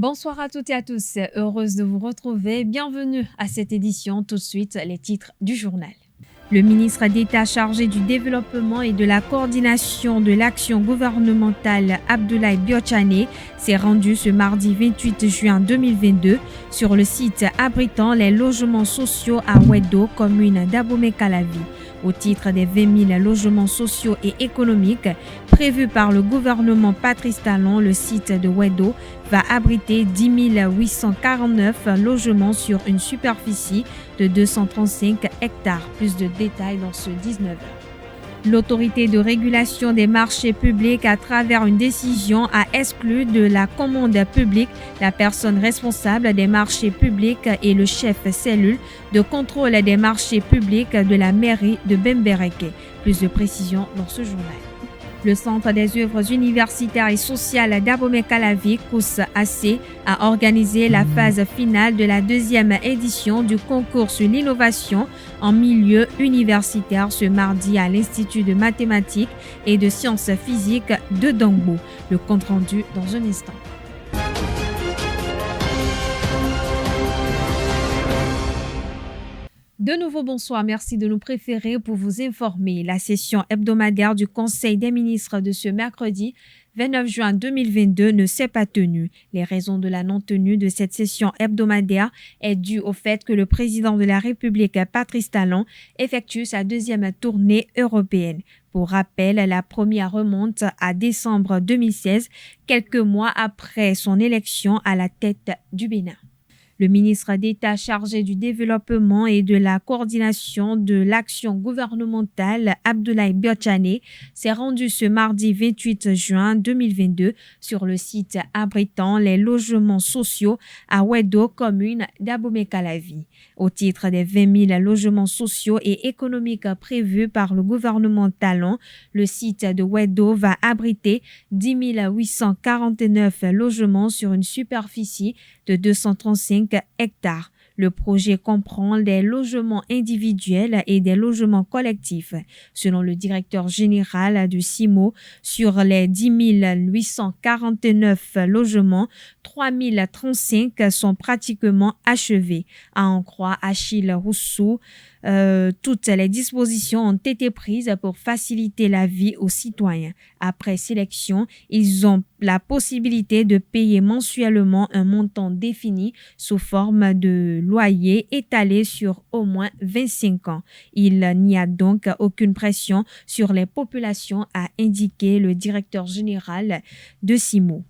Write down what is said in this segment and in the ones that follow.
Bonsoir à toutes et à tous, heureuse de vous retrouver. Bienvenue à cette édition. Tout de suite, les titres du journal. Le ministre d'État chargé du développement et de la coordination de l'action gouvernementale, Abdoulaye Biotchane, s'est rendu ce mardi 28 juin 2022 sur le site abritant les logements sociaux à Wedo, commune d'Abomey-Calavi. Au titre des 20 000 logements sociaux et économiques prévus par le gouvernement Patrice Talon, le site de Wedo va abriter 10 849 logements sur une superficie de 235 hectares. Plus de détails dans ce 19h. L'autorité de régulation des marchés publics, à travers une décision, a exclu de la commande publique la personne responsable des marchés publics et le chef cellule de contrôle des marchés publics de la mairie de Bembereke. Plus de précisions dans ce journal. Le Centre des œuvres universitaires et sociales d'Abomey-Calavi, COUS-AC, a organisé la phase finale de la deuxième édition du concours sur l'innovation en milieu universitaire ce mardi à l'Institut de mathématiques et de sciences physiques de Dangbo. Le compte-rendu dans un instant. De nouveau, bonsoir. Merci de nous préférer pour vous informer. La session hebdomadaire du Conseil des ministres de ce mercredi 29 juin 2022 ne s'est pas tenue. Les raisons de la non-tenue de cette session hebdomadaire est due au fait que le président de la République, Patrice Talon, effectue sa deuxième tournée européenne. Pour rappel, la première remonte à décembre 2016, quelques mois après son élection à la tête du Bénin. Le ministre d'État chargé du développement et de la coordination de l'action gouvernementale, Abdoulaye Biotchane, s'est rendu ce mardi 28 juin 2022 sur le site abritant les logements sociaux à Wedo, commune d'Abomey-Calavi. Au titre des 20 000 logements sociaux et économiques prévus par le gouvernement Talon, le site de Wedo va abriter 10 849 logements sur une superficie de 235 hectares. Le projet comprend des logements individuels et des logements collectifs. Selon le directeur général du CIMO, sur les 10 849 logements, 3 035 sont pratiquement achevés. À en croire Achille Rousseau, toutes les dispositions ont été prises pour faciliter la vie aux citoyens. Après sélection, ils ont la possibilité de payer mensuellement un montant défini sous forme de loyer étalé sur au moins 25 ans. Il n'y a donc aucune pression sur les populations, a indiqué le directeur général de CIMO.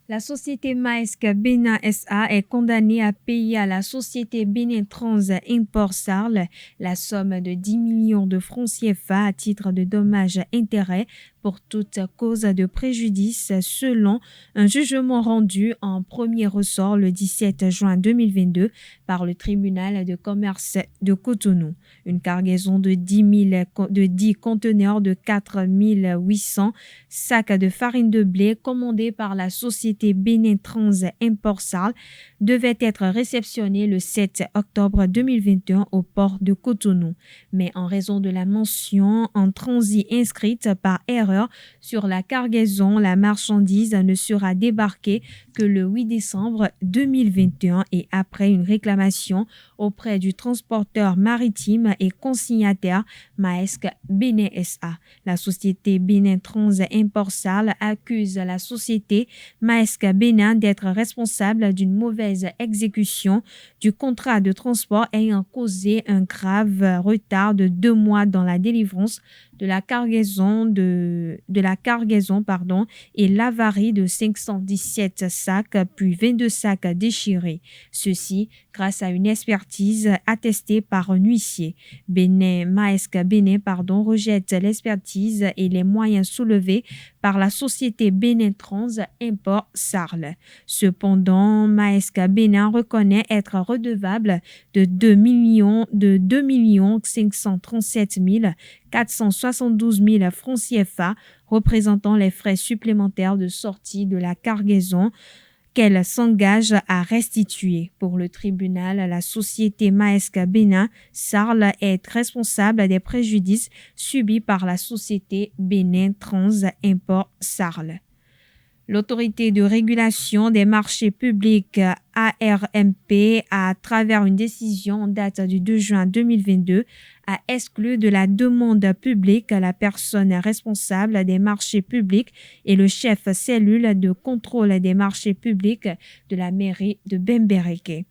La société Maersk Bénin SA est condamnée à payer à la société Bénin Trans Import Sarl la somme de 10 millions de francs CFA à titre de dommages-intérêts pour toute cause de préjudice selon un jugement rendu en premier ressort le 17 juin 2022 par le tribunal de commerce de Cotonou. Une cargaison de 10 conteneurs de 4 800 sacs de farine de blé commandés par la société Bénin Trans Import Sarl devait être réceptionnée le 7 octobre 2021 au port de Cotonou. Mais en raison de la mention en transit inscrite par erreur sur la cargaison, la marchandise ne sera débarquée que le 8 décembre 2021 et après une réclamation auprès du transporteur maritime et consignataire Maersk Bénin SA. La société Bénin Trans Import Sarl accuse la société Maersk Bénin d'être responsable d'une mauvaise exécution du contrat de transport ayant causé un grave retard de 2 mois dans la délivrance de la cargaison et l'avarie de 517 sacs puis 22 sacs déchirés. Ceci grâce à une expertise attestée par un huissier. Maersk Bénin rejette l'expertise et les moyens soulevés par la société Bénin Trans Import Sarl. Cependant, Maersk Bénin reconnaît être redevable de 2 537 472 000 francs CFA, représentant les frais supplémentaires de sortie de la cargaison qu'elle s'engage à restituer. Pour le tribunal, la société Maersk Bénin Sarl est responsable des préjudices subis par la société Bénin Trans Import Sarl. L'autorité de régulation des marchés publics ARMP, à travers une décision en date du 2 juin 2022, a exclu de la demande publique la personne responsable des marchés publics et le chef cellule de contrôle des marchés publics de la mairie de Bembereke.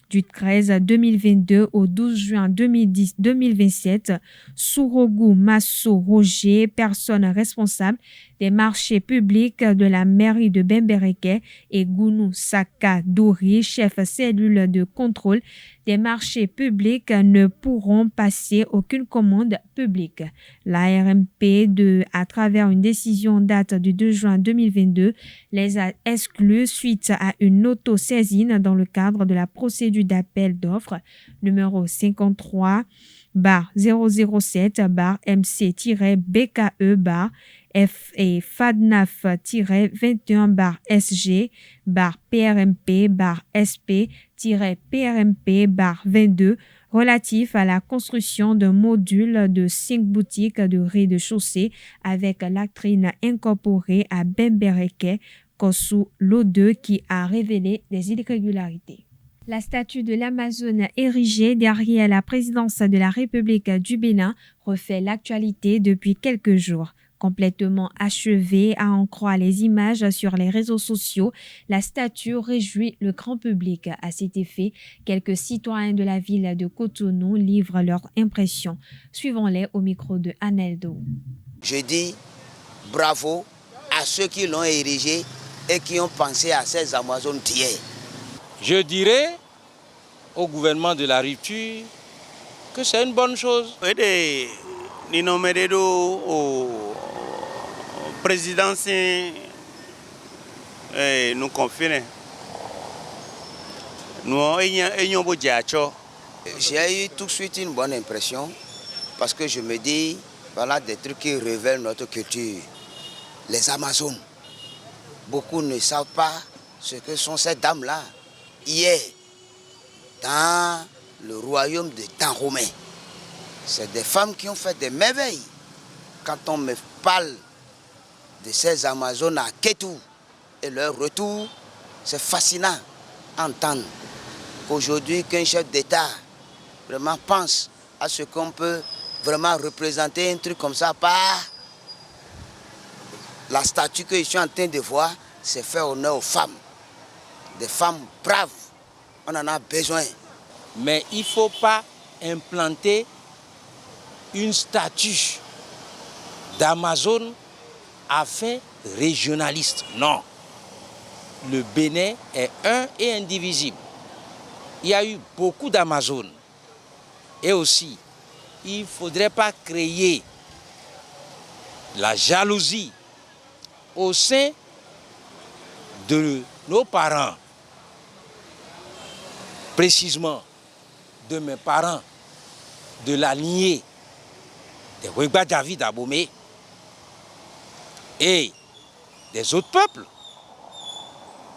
Du 13 2022 au 12 juin 2027, Sourougou Masso Roger, personne responsable des marchés publics de la mairie de Bembereke, et Gounou Saka Dori, chef cellule de contrôle des marchés publics, ne pourront passer aucune commande publique. L'ARMP, à travers une décision date du 2 juin 2022, les a exclus suite à une auto-saisine dans le cadre de la procédure d'appel d'offres numéro 53/007/MC-BKE- F et FADNAF-SG-PRMP-SP-PRMP-22 relatif à la construction d'un module de 5 boutiques de rez-de-chaussée avec latrine incorporée à Bembereke, Kossou Lo2, qui a révélé des irrégularités. La statue de l'Amazone érigée derrière la présidence de la République du Bénin refait l'actualité depuis quelques jours. Complètement achevée, à en croire les images sur les réseaux sociaux, la statue réjouit le grand public. À cet effet, quelques citoyens de la ville de Cotonou livrent leurs impressions. Suivons-les au micro de Aneldo. Je dis bravo à ceux qui l'ont érigée et qui ont pensé à ces Amazones d'hier. Je dirais au gouvernement de la rupture que c'est une bonne chose. Présidence nous confine. J'ai eu tout de suite une bonne impression parce que je me dis, voilà des trucs qui révèlent notre culture. Les Amazones. Beaucoup ne savent pas ce que sont ces dames-là. Hier, dans le royaume de Dahomey, c'est des femmes qui ont fait des merveilles. Quand on me parle de ces Amazones à Kétou et leur retour, c'est fascinant d'entendre qu'aujourd'hui, qu'un chef d'État vraiment pense à ce qu'on peut vraiment représenter un truc comme ça par la statue que je suis en train de voir, c'est faire honneur aux femmes. Des femmes braves, on en a besoin. Mais il ne faut pas implanter une statue d'Amazone à fin régionaliste. Non. Le Bénin est un et indivisible. Il y a eu beaucoup d'Amazones. Et aussi, il ne faudrait pas créer la jalousie au sein de nos parents. Précisément de mes parents, de la lignée des Wegba David Abomey et des autres peuples.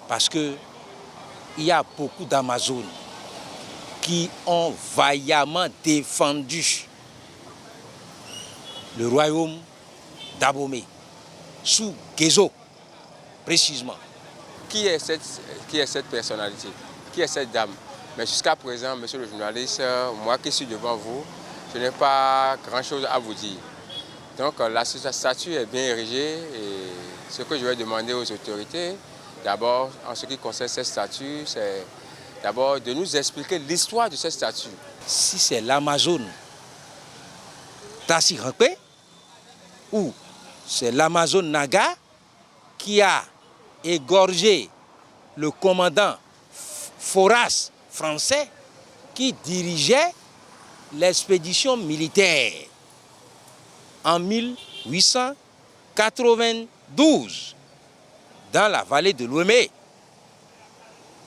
Parce qu'il y a beaucoup d'Amazones qui ont vaillamment défendu le royaume d'Abomey, sous Guézo, précisément. Qui est cette personnalité? Qui est cette dame? Mais jusqu'à présent, monsieur le journaliste, moi qui suis devant vous, je n'ai pas grand-chose à vous dire. Donc la statue est bien érigée et ce que je vais demander aux autorités, d'abord en ce qui concerne cette statue, c'est d'abord de nous expliquer l'histoire de cette statue. Si c'est l'Amazone Tassirankwe ou c'est l'Amazone Naga qui a égorgé le commandant Foras français qui dirigeait l'expédition militaire en 1892 dans la vallée de l'Ouémé.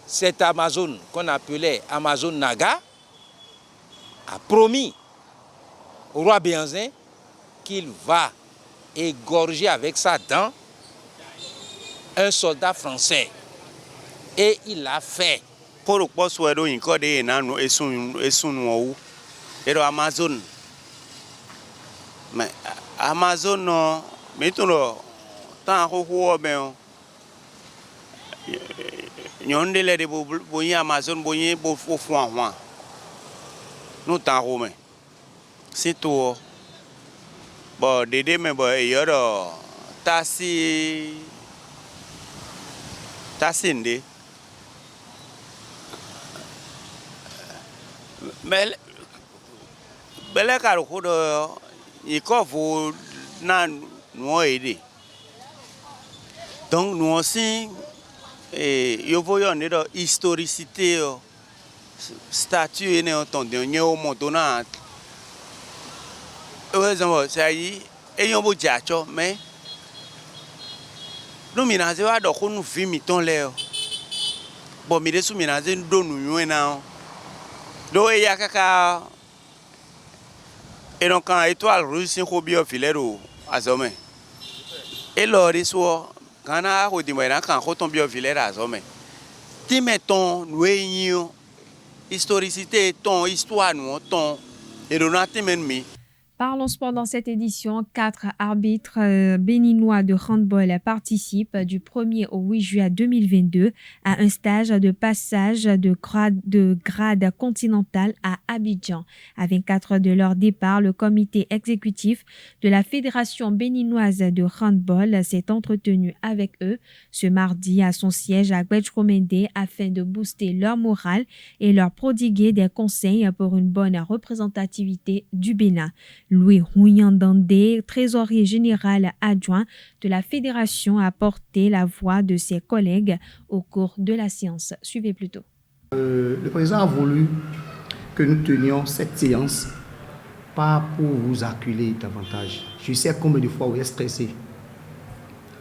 Cette Amazone qu'on appelait Amazone Naga a promis au roi Béanzin qu'il va égorger avec sa dent un soldat français. Et il l'a fait. Amazon. Mais Amazon, non, mais tout le temps, Nyonde le de boyi Amazon boyi bo fo anwa. Nous t'en romain. C'est tout. Bon, dédé mais bon, il y a tassi ndé. Mais belle caro de il faut nan nous aider. Donc nous aussi et yo voyons de historicité statue et entendu au montona. Heureusement ça y est et on beau diacho mais nous minaze wa do ko nous vi miton le bon mi de sou minaze do nous na do e ya kaka et donc quand étoile rouge sin ko bio filero azome et lori so kana ko di mena kan ko ton bio filero azome ti meton nous e historicité ton histoire nous ton et donati menmi. Parlons sport dans cette édition. 4 arbitres béninois de handball participent du 1er au 8 juillet 2022 à un stage de passage de grade continental à Abidjan. À 24 heures de leur départ, le comité exécutif de la Fédération béninoise de handball s'est entretenu avec eux ce mardi à son siège à Guedjkomende afin de booster leur morale et leur prodiguer des conseils pour une bonne représentativité du Bénin. Louis Rouyandandé, trésorier général adjoint de la fédération, a porté la voix de ses collègues au cours de la séance. Suivez plutôt. Le président a voulu que nous tenions cette séance, pas pour vous acculer davantage. Je sais combien de fois vous êtes stressé.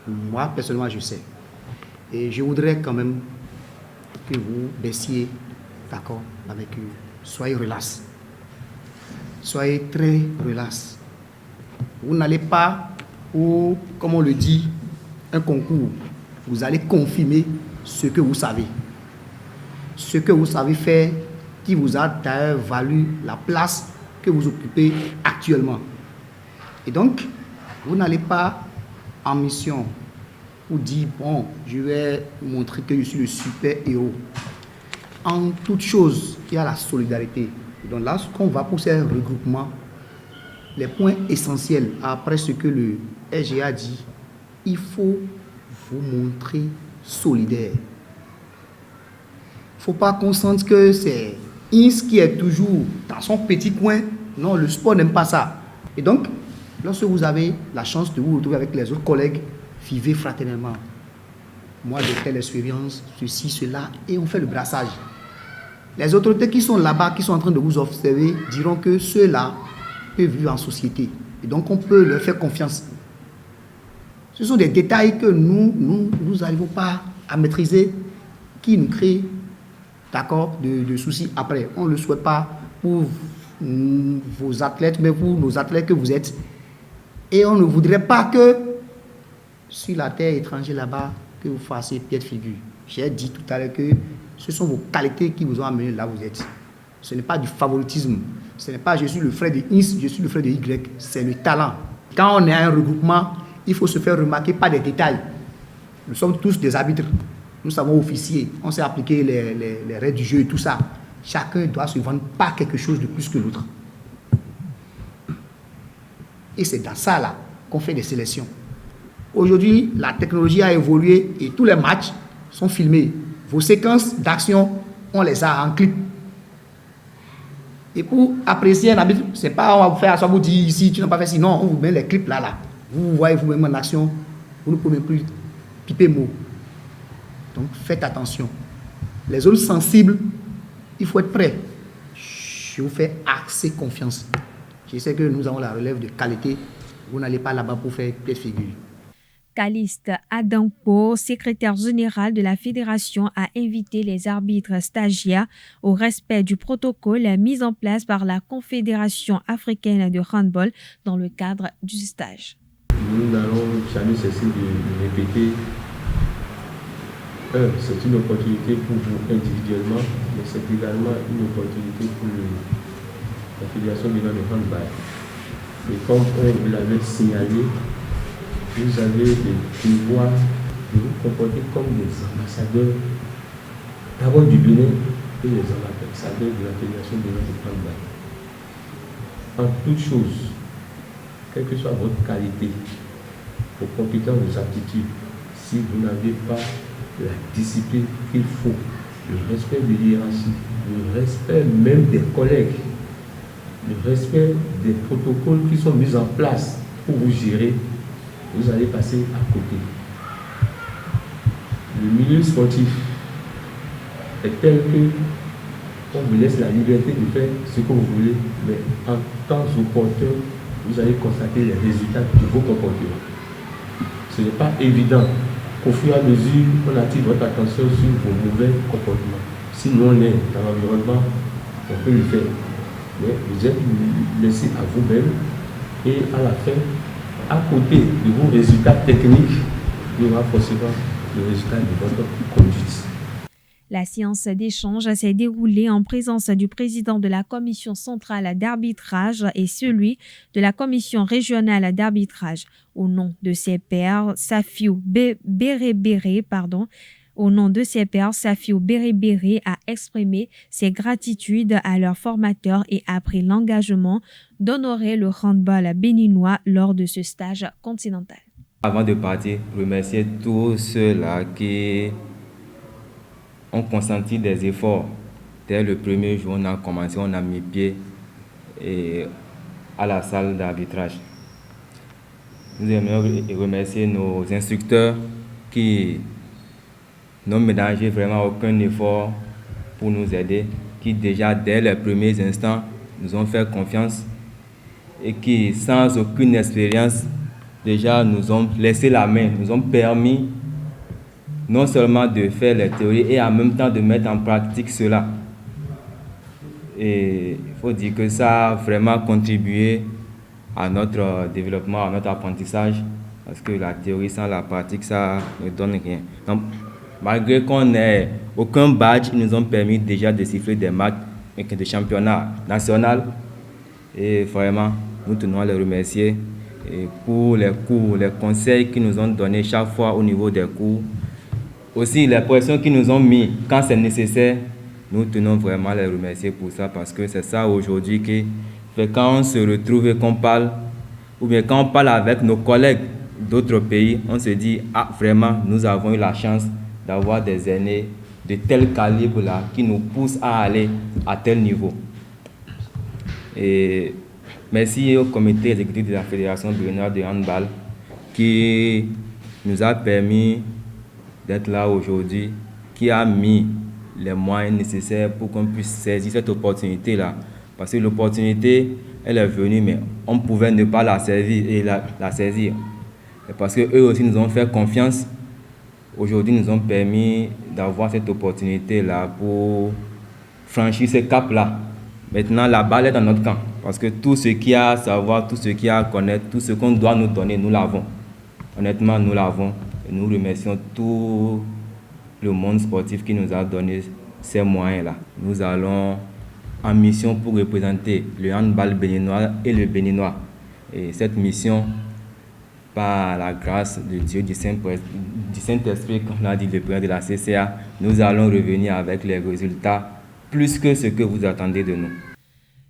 Moi, personnellement, je sais. Et je voudrais quand même que vous baissiez, d'accord, avec eux. Soyez relax. Soyez très relax. Vous n'allez pas, ou comme on le dit, un concours. Vous allez confirmer ce que vous savez. Ce que vous savez faire, qui vous a d'ailleurs valu la place que vous occupez actuellement. Et donc, vous n'allez pas en mission ou dire, bon, je vais montrer que je suis le super héros. En toute chose, il y a la solidarité. Donc là, ce qu'on va pour ces regroupements, les points essentiels, après ce que le SGA a dit, il faut vous montrer solidaire. Il ne faut pas qu'on sente que c'est Ins qui est toujours dans son petit coin. Non, le sport n'aime pas ça. Et donc, lorsque vous avez la chance de vous retrouver avec les autres collègues, vivez fraternellement. Moi, j'ai telle expérience, ceci, cela, et on fait le brassage. Les autorités qui sont là-bas, qui sont en train de vous observer, diront que ceux-là peuvent vivre en société. Et donc, on peut leur faire confiance. Ce sont des détails que nous n'arrivons pas à maîtriser, qui nous créent, d'accord, de soucis après. On ne le souhaite pas pour vos athlètes, mais pour nos athlètes que vous êtes. Et on ne voudrait pas que, sur la terre étrangère là-bas, que vous fassiez pied de figure. J'ai dit tout à l'heure que ce sont vos qualités qui vous ont amené là où vous êtes. Ce n'est pas du favoritisme. Ce n'est pas je suis le frère de X, je suis le frère de Y. C'est le talent. Quand on est à un regroupement, il faut se faire remarquer par des détails. Nous sommes tous des arbitres. Nous savons officier. On sait appliquer les règles du jeu et tout ça. Chacun doit se vendre par quelque chose de plus que l'autre. Et c'est dans ça là qu'on fait des sélections. Aujourd'hui, la technologie a évolué et tous les matchs sont filmés. Vos séquences d'action, on les a en clip. Et pour apprécier un arbitre, c'est pas on va vous faire ça, vous dire ici, tu n'as pas fait ci. Non, on vous met les clips là. Vous voyez vous-même en action, vous ne pouvez plus piper mot. Donc faites attention. Les zones sensibles, il faut être prêt. Je vous fais assez confiance. Je sais que nous avons la relève de qualité. Vous n'allez pas là-bas pour faire pied de figure. Caliste Adampo, secrétaire général de la Fédération, a invité les arbitres stagiaires au respect du protocole mis en place par la Confédération africaine de handball dans le cadre du stage. Nous n'allons jamais cesser de répéter. C'est une opportunité pour vous individuellement, mais c'est également une opportunité pour la Fédération béninoise de handball. Et comme on vous l'avait signalé, vous avez des devoirs de vous comporter comme des ambassadeurs, d'abord du Bénin et les ambassadeurs de la Fédération béninoise de handball. En toute chose, quelle que soit votre qualité, vos compétences, vos aptitudes, si vous n'avez pas la discipline qu'il faut, le respect de l'hiérarchie, le respect même des collègues, le respect des protocoles qui sont mis en place pour vous gérer, vous allez passer à côté. Le milieu sportif est tel que on vous laisse la liberté de faire ce que vous voulez, mais en temps opportun, vous allez constater les résultats de vos comportements. Ce n'est pas évident qu'au fur et à mesure, on attire votre attention sur vos mauvais comportements. Si nous on est dans l'environnement, on peut le faire. Mais vous êtes laissé à vous-même et à la fin, à côté de vos résultats techniques, il y aura forcément le résultat de votre conduite. La séance d'échange s'est déroulée en présence du président de la commission centrale d'arbitrage et celui de la commission régionale d'arbitrage. Au nom de ses pairs, Safiou Béré-Béré, a exprimé ses gratitudes à leurs formateurs et a pris l'engagement d'honorer le handball béninois lors de ce stage continental. Avant de partir, remercier tous ceux-là qui ont consenti des efforts. Dès le premier jour, on a commencé, on a mis pied à la salle d'arbitrage. Nous aimerions remercier nos instructeurs qui n'ont ménagé vraiment aucun effort pour nous aider, qui déjà dès les premiers instants nous ont fait confiance et qui, sans aucune expérience, déjà nous ont laissé la main, nous ont permis non seulement de faire les théories et en même temps de mettre en pratique cela. Et il faut dire que ça a vraiment contribué à notre développement, à notre apprentissage, parce que la théorie sans la pratique, ça ne donne rien. Donc, malgré qu'on n'ait aucun badge, ils nous ont permis déjà de siffler des matchs de championnat national. Et vraiment, nous tenons à les remercier et pour les cours, les conseils qu'ils nous ont donnés chaque fois au niveau des cours. Aussi, les pressions qu'ils nous ont mis quand c'est nécessaire, nous tenons vraiment à les remercier pour ça, parce que c'est ça aujourd'hui qui fait quand on se retrouve et qu'on parle, ou bien quand on parle avec nos collègues d'autres pays, on se dit, ah vraiment, nous avons eu la chance d'avoir des aînés de tel calibre-là qui nous poussent à aller à tel niveau. Et merci au comité exécutif de la Fédération béninoise de handball qui nous a permis d'être là aujourd'hui, qui a mis les moyens nécessaires pour qu'on puisse saisir cette opportunité-là. Parce que l'opportunité, elle est venue, mais on pouvait ne pas la saisir. Et parce qu'eux aussi nous ont fait confiance, aujourd'hui nous ont permis d'avoir cette opportunité-là pour franchir ce cap-là. Maintenant, la balle est dans notre camp. Parce que tout ce qu'il y a à savoir, tout ce qu'il y a à connaître, tout ce qu'on doit nous donner, nous l'avons. Honnêtement, nous l'avons. Et nous remercions tout le monde sportif qui nous a donné ces moyens-là. Nous allons en mission pour représenter le handball béninois et le béninois. Et cette mission, par la grâce de Dieu, du Saint-Esprit, comme l'a dit le président de la CCA, nous allons revenir avec les résultats plus que ce que vous attendez de nous.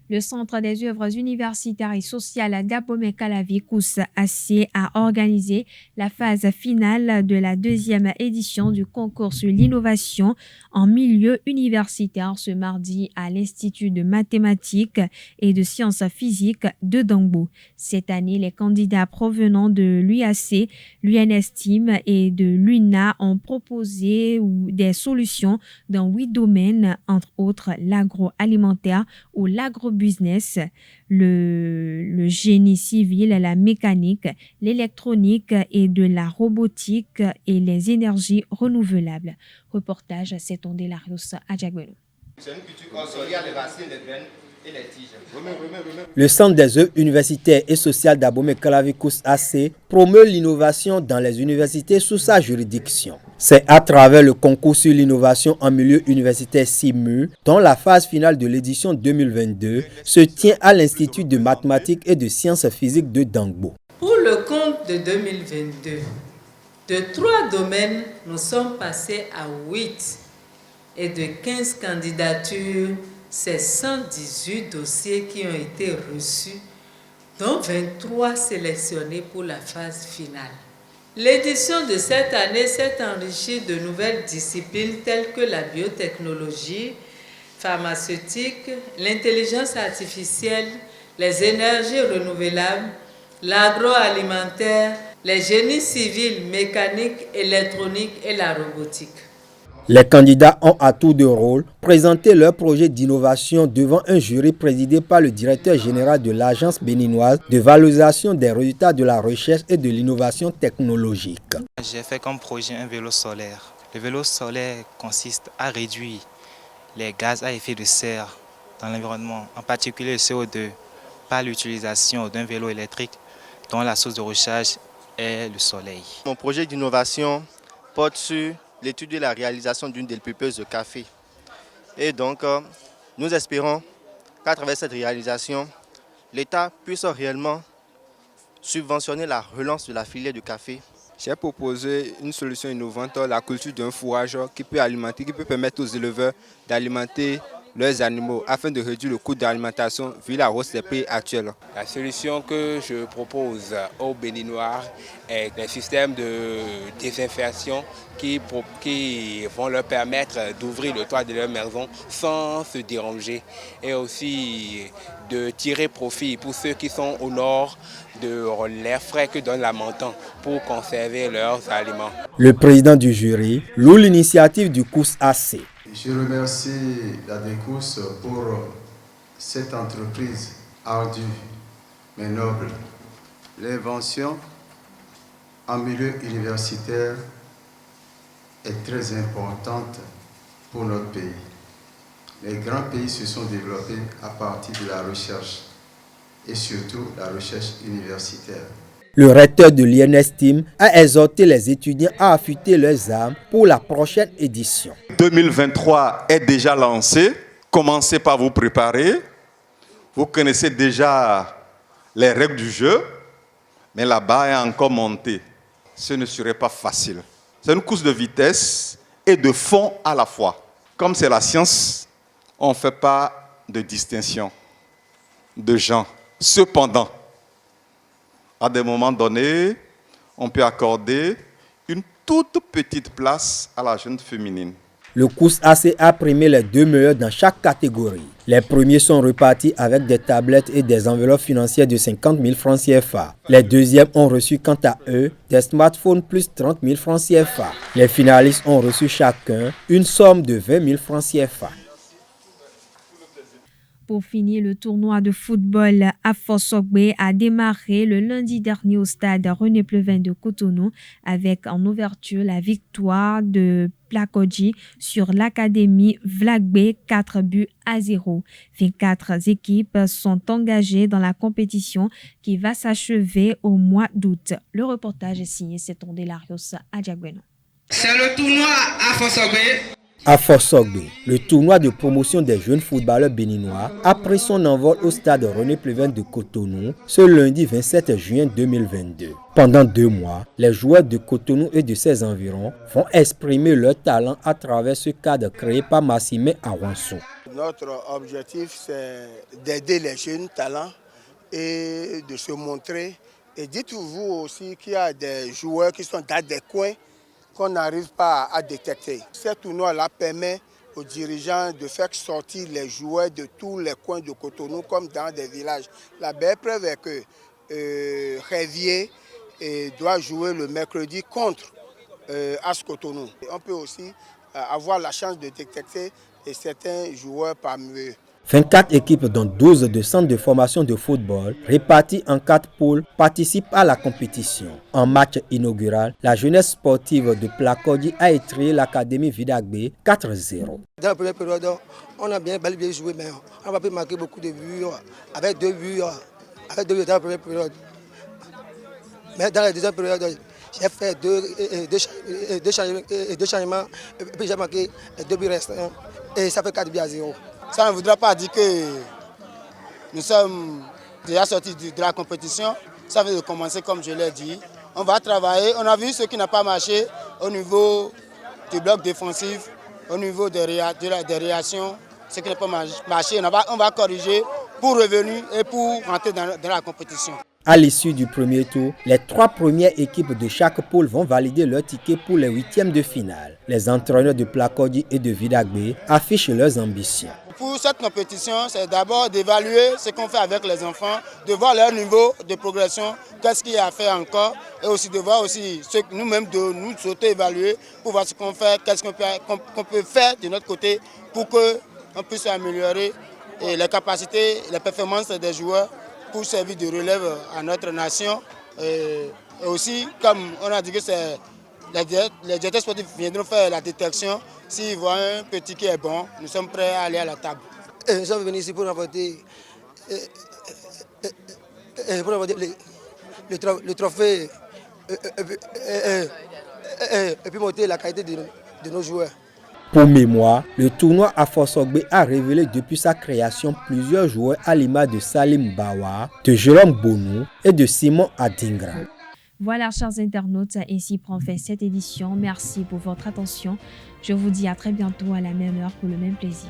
Le Centre des œuvres universitaires et sociales d'Abomey-Calavi COUS-AC a organisé la phase finale de la deuxième édition du concours sur l'innovation en milieu universitaire ce mardi à l'Institut de mathématiques et de sciences physiques de Dangbo. Cette année, les candidats provenant de l'UAC, l'UNESTIM et de l'UNA ont proposé des solutions dans 8 domaines, entre autres l'agroalimentaire ou l'agrobusiness, le génie civil, la mécanique, l'électronique et de la robotique et les énergies renouvelables. Reportage Seton Delarios à Djagwelo. Le Centre des œuvres universitaires et sociales d'Abomey-Calavi COUS-AC promeut l'innovation dans les universités sous sa juridiction. C'est à travers le concours sur l'innovation en milieu universitaire CIMU, dont la phase finale de l'édition 2022 se tient à l'Institut de mathématiques et de sciences physiques de Dangbo. Pour le compte de 2022, De 3 domaines, nous sommes passés à 8. Et de 15 candidatures, c'est 118 dossiers qui ont été reçus, dont 23 sélectionnés pour la phase finale. L'édition de cette année s'est enrichie de nouvelles disciplines telles que la biotechnologie, pharmaceutique, l'intelligence artificielle, les énergies renouvelables, l'agroalimentaire, les génies civils, mécaniques, électroniques et la robotique. Les candidats ont à tour de rôle présenté leur projet d'innovation devant un jury présidé par le directeur général de l'Agence béninoise de valorisation des résultats de la recherche et de l'innovation technologique. J'ai fait comme projet un vélo solaire. Le vélo solaire consiste à réduire les gaz à effet de serre dans l'environnement, en particulier le CO2, par l'utilisation d'un vélo électrique dont la source de recharge est le soleil. Mon projet d'innovation porte sur l'étude et la réalisation d'une dépulpeuse de café. Et donc, nous espérons qu'à travers cette réalisation, l'État puisse réellement subventionner la relance de la filière du café. J'ai proposé une solution innovante, la culture d'un fourrage qui peut permettre aux éleveurs d'alimenter leurs animaux afin de réduire le coût d'alimentation vu la hausse des prix actuels. La solution que je propose aux Béninois est un système de désinfection qui vont leur permettre d'ouvrir le toit de leur maison sans se déranger et aussi de tirer profit pour ceux qui sont au nord de l'air frais que donne la montagne pour conserver leurs aliments. Le président du jury loue l'initiative du COUS AC. Je remercie la DECOUS pour cette entreprise ardue mais noble. L'invention en milieu universitaire est très importante pour notre pays. Les grands pays se sont développés à partir de la recherche et surtout la recherche universitaire. Le recteur de l'INSTIM a exhorté les étudiants à affûter leurs armes pour la prochaine édition. 2023 est déjà lancé. Commencez par vous préparer. Vous connaissez déjà les règles du jeu, mais la barre est encore montée. Ce ne serait pas facile. C'est une course de vitesse et de fond à la fois. Comme c'est la science, on ne fait pas de distinction de gens. Cependant, à des moments donnés, on peut accorder une toute petite place à la jeune féminine. Le COUS AC a primé les 2 meilleurs dans chaque catégorie. Les premiers sont repartis avec des tablettes et des enveloppes financières de 50 000 francs CFA. Les deuxièmes ont reçu quant à eux des smartphones plus 30 000 francs CFA. Les finalistes ont reçu chacun une somme de 20 000 francs CFA. Pour finir, le tournoi de football Afosogbe a démarré le lundi dernier au stade René Pleven de Cotonou avec en ouverture la victoire de Plakodji sur l'Académie Vlagbe 4-0. 24 équipes sont engagées dans la compétition qui va s'achever au mois d'août. Le reportage est signé Setonde Larios Adjagweno. C'est le tournoi Afosogbe. Afosogbe, le tournoi de promotion des jeunes footballeurs béninois, a pris son envol au stade René Pleven de Cotonou ce lundi 27 juin 2022. Pendant 2 mois, les joueurs de Cotonou et de ses environs vont exprimer leur talent à travers ce cadre créé par Massime Awanso. Notre objectif, c'est d'aider les jeunes talents et de se montrer. Et dites-vous aussi qu'il y a des joueurs qui sont dans des coins qu'on n'arrive pas à détecter. Ce tournoi-là permet aux dirigeants de faire sortir les joueurs de tous les coins de Cotonou comme dans des villages. La belle preuve est que Révier doit jouer le mercredi contre AS Cotonou. On peut aussi avoir la chance de détecter certains joueurs parmi eux. 24 équipes dont 12 de centres de formation de football répartis en 4 poules participent à la compétition. En match inaugural, la jeunesse sportive de Plakodji a étrié l'Académie Vidagbe 4-0. Dans la première période, on a bien joué, mais on n'a pas pu marquer beaucoup de buts, avec 2 buts dans la première période. Mais dans la deuxième période, j'ai fait deux changements, et puis j'ai marqué 2 buts restants, et ça fait 4-0. Ça ne voudra pas dire que nous sommes déjà sortis de la compétition. Ça veut commencer, comme je l'ai dit, on va travailler. On a vu ce qui n'a pas marché au niveau du bloc défensif, au niveau des réactions, ce qui n'a pas marché. On va corriger pour revenir et pour rentrer dans la compétition. À l'issue du premier tour, les 3 premières équipes de chaque poule vont valider leur ticket pour les 8e de finale. Les entraîneurs de Plakodji et de Vidagbe affichent leurs ambitions. Pour cette compétition, c'est d'abord d'évaluer ce qu'on fait avec les enfants, de voir leur niveau de progression, qu'est-ce qu'il y a à faire encore, et aussi de voir aussi nous-mêmes de nous auto-évaluer pour voir ce qu'on fait, qu'est-ce qu'on peut faire de notre côté pour qu'on puisse améliorer les capacités, les performances des joueurs pour servir de relève à notre nation. Et aussi, comme on a dit que c'est les directeurs sportifs viendront faire la détection. S'ils voient un petit qui est bon, nous sommes prêts à aller à la table. Nous sommes venus ici pour remporter le trophée et puis monter la qualité de nos joueurs. Pour mémoire, le tournoi Afosogbe a révélé depuis sa création plusieurs joueurs à l'image de Salim Bawa, de Jérôme Bonou et de Simon Adingra. Voilà, chers internautes, ainsi prend fin cette édition. Merci pour votre attention. Je vous dis à très bientôt à la même heure pour le même plaisir.